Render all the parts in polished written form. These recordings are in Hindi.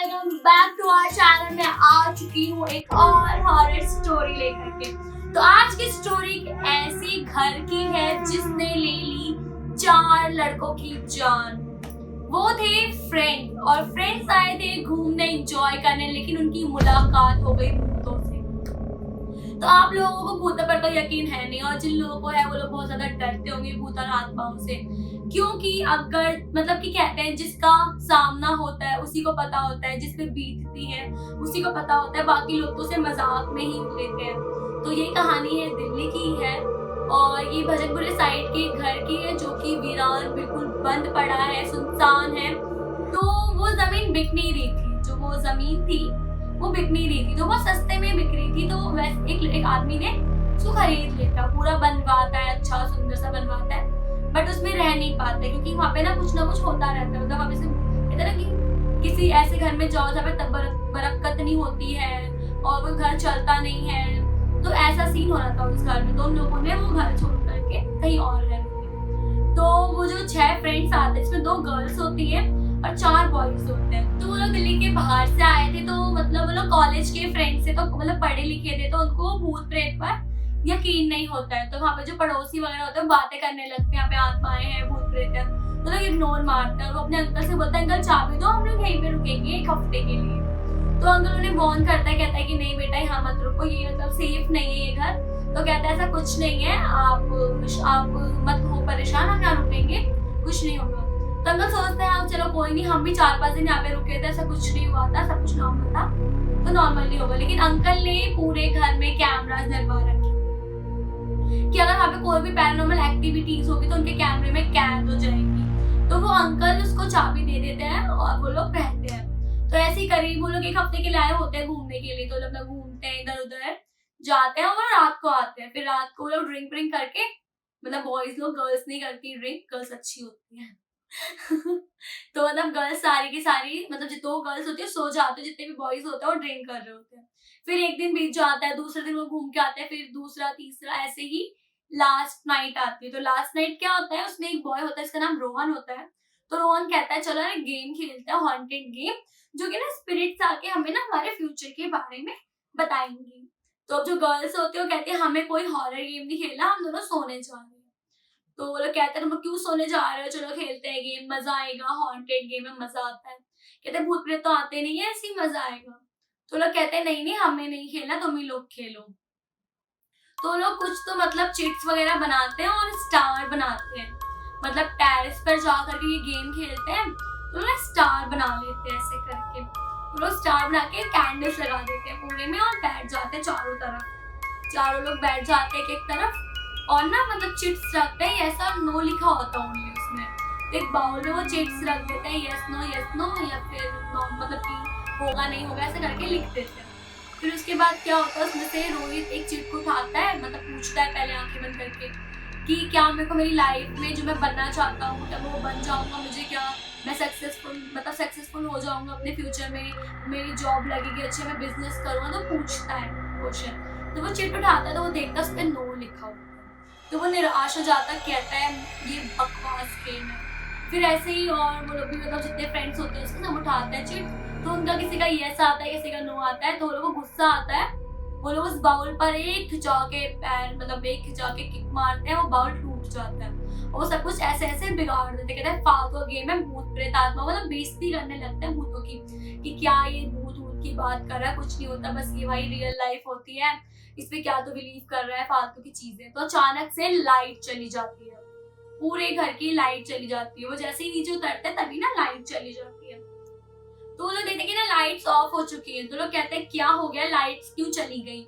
Welcome back to our channel. मैं आ चुकी हूँ एक और हॉरर स्टोरी लेकर के। तो आज की स्टोरी ऐसी घर की है जिसने ले ली 4 लड़कों की जान। वो थे फ्रेंड्स और फ्रेंड्स आए थे घूमने एंजॉय करने, लेकिन उनकी मुलाकात हो गई भूतों से। तो आप लोगों को भूतों पर तो यकीन है नहीं, और जिन लोगों को है वो लोग बहुत ज्यादा डरते होंगे भूत और आत्माओं से, क्योंकि अगर मतलब कि कहते हैं जिसका सामना होता है उसी को पता होता है, जिस पे बीतती है उसी को पता होता है, बाकी लोग तो उसे मजाक में ही लेते हैं। तो ये कहानी है दिल्ली की है और ये भजनपुर साइड के घर की है, जो कि वीरान बिल्कुल बंद पड़ा है, सुनसान है। तो वो जमीन बिक नहीं रही थी, जो वो जमीन थी वो बिक नहीं रही थी, तो वो सस्ते में बिक रही थी। तो वैसे एक आदमी ने उसको खरीद लेता, पूरा बनवाता है, अच्छा सुंदर सा बनवाता है, बट उसमें रह नहीं पाते क्योंकि वहाँ पे ना कुछ होता रहता है। मतलब वहाँ पे से कहते ना कि किसी ऐसे घर में जाओ जहाँ पे बरकत नहीं होती है और वो घर चलता नहीं है, तो ऐसा सीन हो रहा था उस घर में। तो उन लोगों ने वो घर छोड़ करके कहीं और रह गए। तो वो जो 6 फ्रेंड्स आते हैं, इसमें 2 गर्ल्स होती है और 4 बॉयज होते हैं। तो वो लोग दिल्ली के बाहर से आए थे, तो मतलब वो लोग कॉलेज के फ्रेंड्स से, तो मतलब पढ़े लिखे थे, तो उनको भूत प्रेत पर यकीन नहीं होता है। तो वहाँ पे जो पड़ोसी वगैरह होते हैं बातें करने लगते हैं, यहाँ पे आत्माएं हैं, भूत प्रेत है, तो लोग इग्नोर मारते हैं और वो अपने अंकल से बोलते हैं अंकल चाबी दो, हम लोग यहीं पे रुकेंगे 1 हफ्ते के लिए। तो अंकल उन्हें वार्न करता है, कहता है कि नहीं बेटा यहाँ मत रुको, ये मतलब सेफ नहीं है ये घर। तो कहता है ऐसा कुछ नहीं है, आप मत हो परेशान, हम यहाँ रुकेंगे, कुछ नहीं होगा। तो अंकल सोचते हैं चलो कोई नहीं, हम भी 4-5 दिन यहाँ पे रुके थे, ऐसा कुछ नहीं हुआ था, सब कुछ नॉर्मल था, तो नॉर्मल नहीं होगा। लेकिन अंकल ने पूरे घर में कैमरास लगवा रखे कि अगर वहाँ पे कोई भी पैरानॉर्मल एक्टिविटीज होगी तो उनके कैमरे में कैद हो जाएंगी। तो वो अंकल उसको चाबी दे देते हैं और वो लोग रहते हैं। तो ऐसे ही करीब वो लोग 1 हफ्ते के लिए आए होते हैं घूमने के लिए। तो लोग घूमते हैं, इधर उधर जाते हैं और रात को आते हैं। फिर रात को वो लोग ड्रिंक करके, मतलब बॉयज लोग, गर्ल्स नहीं करती ड्रिंक, गर्ल्स अच्छी होती है तो मतलब गर्ल्स सारी की सारी, मतलब जितने गर्ल्स होती है सो जाते हैं, जितने भी बॉयज होते हैं वो ड्रिंक कर रहे होते हैं। फिर एक दिन बीत जाता है, दूसरे दिन वो घूम के आते हैं, फिर दूसरा तीसरा, ऐसे ही लास्ट नाइट आती है। तो लास्ट नाइट क्या होता है, उसमें एक बॉय होता है, इसका नाम रोहन होता है। तो रोहन कहता है चलो ना गेम खेलते हैं, हॉन्टेड गेम, जो कि ना स्पिरिट्स आके हमें ना हमारे फ्यूचर के बारे में बताएंगी। तो अब जो गर्ल्स होती है वो कहती है हमें कोई हॉरर गेम नहीं खेलना, हम दोनों सोने जा रहे हैं। तो वो लोग कहते हैं तुम क्यों सोने जा रहे हो, चलो खेलते हैं गेम, मजा आएगा, हॉन्टेड गेम में मजा आता है। कहते हैं भूत प्रेत तो आते नहीं है, ऐसे ही मजा आएगा। तो लोग कहते हैं नहीं हमें नहीं खेलना, तुम ही लोग खेलो। तो लोग कुछ तो मतलब चिट्स वगैरह बनाते हैं और स्टार बनाते हैं, मतलब टेरेस पर जा करके ये गेम खेलते हैं। तो लोग स्टार बना लेते हैं ऐसे करके। तो लोग स्टार बना के कैंडल्स लगा देते हैं पूरे में और बैठ जाते हैं चारों तरफ। चारों लोग बैठ जाते हैं एक तरफ और ना मतलब चिट्स रखते हैं, ऐसा नो लिखा होता है ओनली उसमें। तो एक बाउल में वो चिट्स रख देते हैं, यस नो या फिर नो, मतलब कि होगा नहीं होगा ऐसे करके लिख देते हैं। फिर उसके बाद क्या होता है, उसमें से रोहित एक चिट को उठाता है, मतलब पूछता है पहले आंखें बंद करके कि क्या मेरे को मेरी लाइफ में जो मैं बनना चाहता हूँ क्या वो बन जाऊंगा, मुझे क्या मैं सक्सेसफुल हो जाऊंगा अपने फ्यूचर में, मेरी जॉब लगेगी अच्छी, मैं बिजनेस करूँगा। तो पूछता है क्वेश्चन। तो वो चिट उठाता है तो वो देखता है उस पर नो लिखा हुआ, तो वो निराश हो जाता, कहता है ये बकवास गेम है। फिर ऐसे ही और वो लोग भी मतलब जितने फ्रेंड्स होते हैं उसको सब उठाते हैं चिट, तो उनका किसी का यस आता है किसी का नो आता है। तो वो लोगों को गुस्सा आता है, वो लोग उस बाउल पर एक खिंचा के पैर, मतलब एक खिंचा के किक मारते हैं, वो बाउल टूट जाता है। वो सब कुछ ऐसे बिगाड़ देते, कहते हैं फालतू गेम है, भूत प्रेत आत्मा, मतलब बेइज्जती करने लगते हैं भूतों की कि क्या ये भूत की बात कर रहा है, कुछ नहीं होता, बस ये भाई रियल लाइफ होती है, इस पे क्या तो बिलीव कर रहा है, फालतू की चीजें। तो अचानक से लाइट चली जाती है, पूरे घर की लाइट चली जाती है। वो जैसे ही नीचे उतरते हैं तभी ना लाइट चली जाती है। तो वो लोग देखते हैं कि ना लाइट्स ऑफ हो चुकी है। तो लोग कहते हैं क्या हो गया, लाइट्स क्यों चली गई।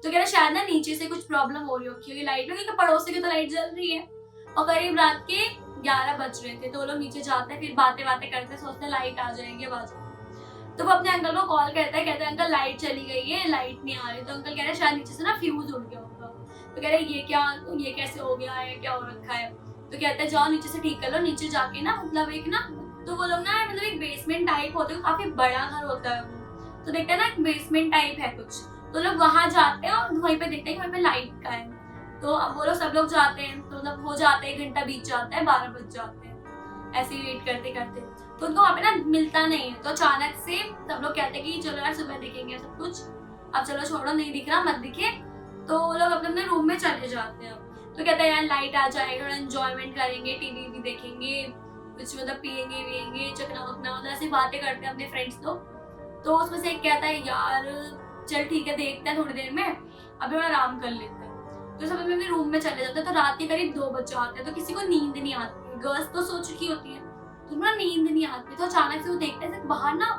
तो कह रहे शायद ना नीचे से कुछ प्रॉब्लम हो रही होगी लाइट में, क्योंकि पड़ोसी की तो लाइट जल रही है और करीब रात के 11 बज रहे थे। तो वो लोग नीचे जाते हैं, फिर बातें करते सोचते हैं लाइट आ जाएगी, अब आ जाएगी। तो वो अपने अंकल को कॉल करता है, कहता है अंकल लाइट चली गई है, लाइट नहीं आ रही। तो अंकल कह रहे शायद नीचे से ना फ्यूज उड़ गया होगा। तो कह रहे ये कैसे हो गया है, क्या हो रखा है। तो कहते हैं जाओ नीचे से ठीक कर लो। नीचे जाके ना मतलब एक ना, तो वो लोग ना मतलब एक बेसमेंट टाइप होते हैं, काफी बड़ा घर होता है वो। तो देखते हैं ना एक बेसमेंट टाइप है कुछ, तो लोग वहां जाते हैं और वहीं पे देखते हैं कि वहीं पे लाइट का है। तो अब वो लोग सब लोग जाते हैं, तो मतलब हो जाते हैं, 1 घंटा बीत जाता है, 12 बज जाते हैं ऐसे ही वेट करते करते। तो उनको वहाँ पे ना मिलता नहीं है। तो अचानक से सब लोग कहते हैं कि चलो यार सुबह देखेंगे सब कुछ, अब चलो छोड़ो, नहीं दिख रहा, मत दिखे। तो वो लोग अपने अपने रूम में चले जाते हैं। तो कहते हैं यार लाइट आ जाएगी, थोड़ा एंजॉयमेंट करेंगे, टीवी भी देखेंगे, कुछ मतलब पियेंगे वियेंगे, चकना वकना, मतलब ऐसी बातें करते हैं अपने फ्रेंड्स लोग। तो उसमें से एक कहता है यार चल ठीक है देखते हैं थोड़ी देर में, अभी थोड़ा आराम कर लेते हैं। तो सब अपने रूम में चले जाते हैं। तो रात के करीब 2 बज जाते हैं। तो किसी को नींद नहीं आती, गर्ल्स तो सो चुकी होती है, तो ना नींद नहीं आती। तो अचानक से वो देखते हैं बाहर ना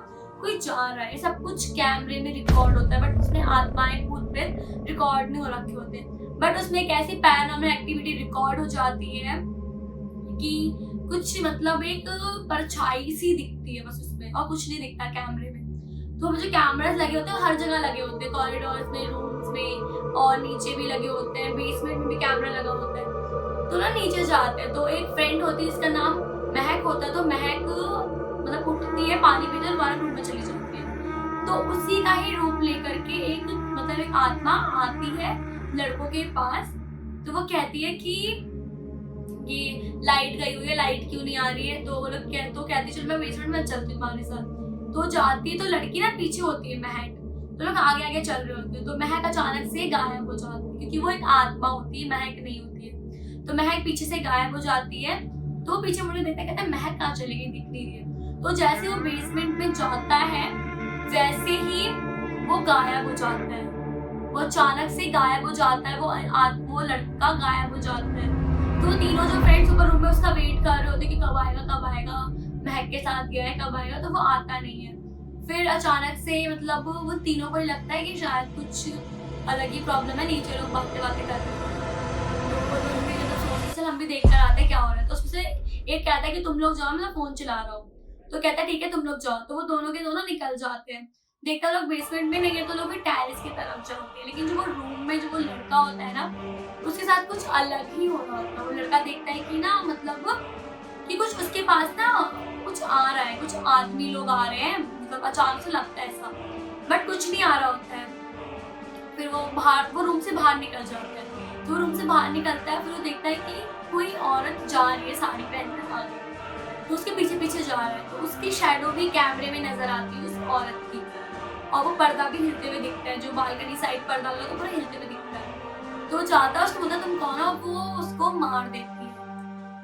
कोई जा रहा है। सब कुछ कैमरे में रिकॉर्ड होता है, बट उसमें आत्माएं भूत प्रेत रिकॉर्ड नहीं हो रखे होते। बट उसमें एक ऐसी पैरानॉर्मल एक्टिविटी रिकॉर्ड हो जाती है कि कुछ मतलब एक परछाई सी दिखती है बस उसमें, और कुछ नहीं दिखता कैमरे में। तो मुझे कैमरास लगे होते हैं, हर जगह लगे होते हैं, कॉरिडोर्स में, रूम्स में, और नीचे भी लगे होते हैं, बेसमेंट में भी कैमरा लगा होता है। तो ना नीचे जाते हैं। तो एक फ्रेंड होती है जिसका नाम महक होता है। तो महक मतलब उठती है, पानी पीती है, दोबारा रूम में चली जाती है। तो उसी का ही रूप लेकर के एक मतलब एक आत्मा आती है लड़कों के पास। तो वो कहती है कि ये लाइट गई हुई है, लाइट क्यों नहीं आ रही है। तो वो लोग कहती है चलो मैं बेसमेंट में चलती हूँ तुम्हारे साथ। तो जाती है, तो लड़की ना पीछे होती है महक, तो लोग आगे आगे चल रहे होते हैं। तो महक अचानक से गायब हो जाती है, क्योंकि वो एक आत्मा होती है, महक नहीं होती है। तो महक पीछे से गायब हो जाती है। तो पीछे मुझे देखता है, कहता है महक कहाँ चली गई, दिख नहीं रही है। तो जैसे वो बेसमेंट में जाता है वैसे ही वो गायब हो जाता है। वो अचानक से गायब हो जाता है, वो लड़का गायब हो जाता है। तो तीनों जो फ्रेंड्स ऊपर रूम में उसका वेट कर रहे होते कि कब आएगा, महक के साथ गया है कब आएगा, तो वो आता नहीं है। फिर अचानक से मतलब वो तीनों को ही लगता है कि शायद कुछ अलग ही प्रॉब्लम है, नीचे लोग बातें कर रहे हैं। तो वो लोग भी मतलब सोचते चल हम भी देख कर आते हैं क्या हो रहा है। तो उसमें से एक कहता है कि तुम लोग जाओ, मैं फोन चला रहा हूँ। तो कहता है ठीक है तुम लोग जाओ। तो वो दोनों के दोनों निकल जाते हैं। देखता लोग बेसमेंट में नहीं है, तो लोग भी टेरेस की तरफ जाते हैं। लेकिन जो वो रूम में जो वो लड़का होता है ना, उसके साथ कुछ अलग ही हो रहा होता है। वो लड़का देखता है कि ना मतलब कि कुछ उसके पास ना कुछ आ रहा है, कुछ आदमी लोग आ रहे हैं, मतलब अचानक से लगता है ऐसा, बट कुछ नहीं आ रहा होता है। फिर वो रूम से बाहर निकल जाता है। तो रूम से बाहर निकलता है, फिर वो देखता है कि कोई औरत जा रही है साड़ी पहनकर आगे, तो उसके पीछे पीछे जा रहा है। तो उसकी शैडो भी कैमरे में नजर आती है उस औरत की, और वो पर्दा भी हिलते हुए दिखता है, जो बालकनी साइड पर्दा लगा तो पूरा हिलते हुए दिखता है। तो जाता है, उसको बोलता तुम कौन हो, वो उसको मार देती है।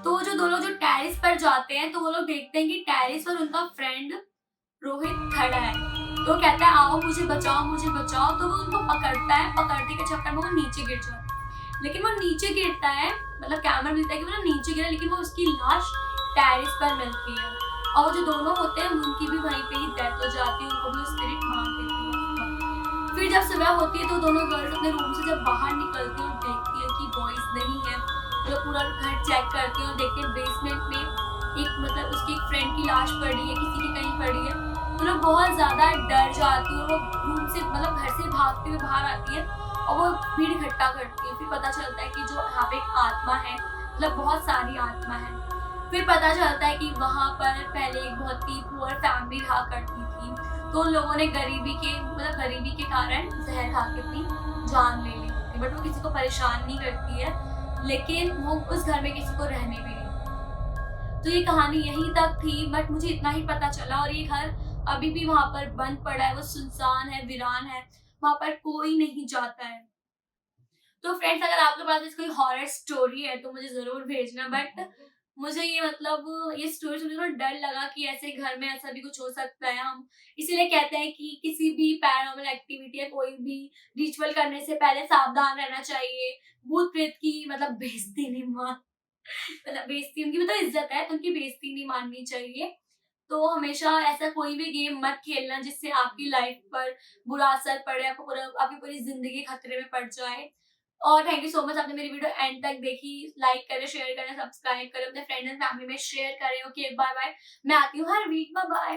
तो जो दोनों जो टेरिस पर जाते हैं, तो वो लोग देखते हैं कि टेरिस पर उनका फ्रेंड रोहित खड़ा है। तो कहता है आओ मुझे बचाओ मुझे बचाओ। तो वो उनको पकड़ता है, पकड़ने के चक्कर में वो नीचे गिर जाता है। लेकिन वो नीचे गिरता है, मतलब कैमरा मिलता है कि वो ना नीचे गिरा, लेकिन वो उसकी लाश टेरिस पर मिलती है। और वो जो दोनों होते हैं उनकी भी वहीं पे ही डेथ हो जाती है, उनको भी स्पिरिट मार देती है। फिर जब सुबह होती है तो दोनों गर्ल्स अपने रूम से जब बाहर निकलती है और देखती है कि बॉयज नहीं है, तो पूरा घर चेक करती है और देखते हैं बेसमेंट में एक मतलब उसकी एक फ्रेंड की लाश पड़ी है, किसी की कहीं पड़ी है। तो लोग बहुत ज्यादा डर जाती है, वो रूम से मतलब घर से भागते हुए बाहर आती है और वो भीड़ इकट्ठा करती है। फिर पता चलता है कि जो यहाँ पे एक आत्मा है, मतलब बहुत सारी आत्मा है। फिर पता चलता है कि वहाँ पर पहले एक बहुत ही पुअर फैमिली रहा करती थी, तो उन लोगों ने गरीबी के कारण जहर खा के अपनी जान ले ली थी। बट वो किसी को परेशान नहीं करती है, लेकिन वो उस घर में किसी को रहने भी नहीं। तो ये कहानी यहीं तक थी, बट मुझे इतना ही पता चला। और ये घर अभी भी वहां पर बंद पड़ा है, वो सुनसान है, वीरान है, वहां पर कोई नहीं जाता है। तो फ्रेंड्स अगर आपके पास कोई हॉरर स्टोरी है तो मुझे जरूर भेजना। बट मुझे ये मतलब ये स्टोरी सुनकर थोड़ा डर लगा कि ऐसे घर में ऐसा भी कुछ हो सकता है। हम इसीलिए कहते हैं कि किसी भी पैरानॉर्मल एक्टिविटी या कोई भी रिचुअल करने से पहले सावधान रहना चाहिए। भूत प्रेत की मतलब बेइज्जती नहीं मतलब बेइज्जती, उनकी मतलब इज्जत है तो उनकी बेइज्जती नहीं माननी चाहिए। तो हमेशा ऐसा कोई भी गेम मत खेलना जिससे आपकी लाइफ पर बुरा असर पड़े, आपकी पूरी जिंदगी खतरे में पड़ जाए। और थैंक यू सो मच, आपने मेरी वीडियो एंड तक देखी। लाइक करें, शेयर करें, सब्सक्राइब करें, अपने फ्रेंड्स एंड फैमिली में शेयर करें। ओके बाय बाय, मैं आती हूँ हर वीक, बाय बाय।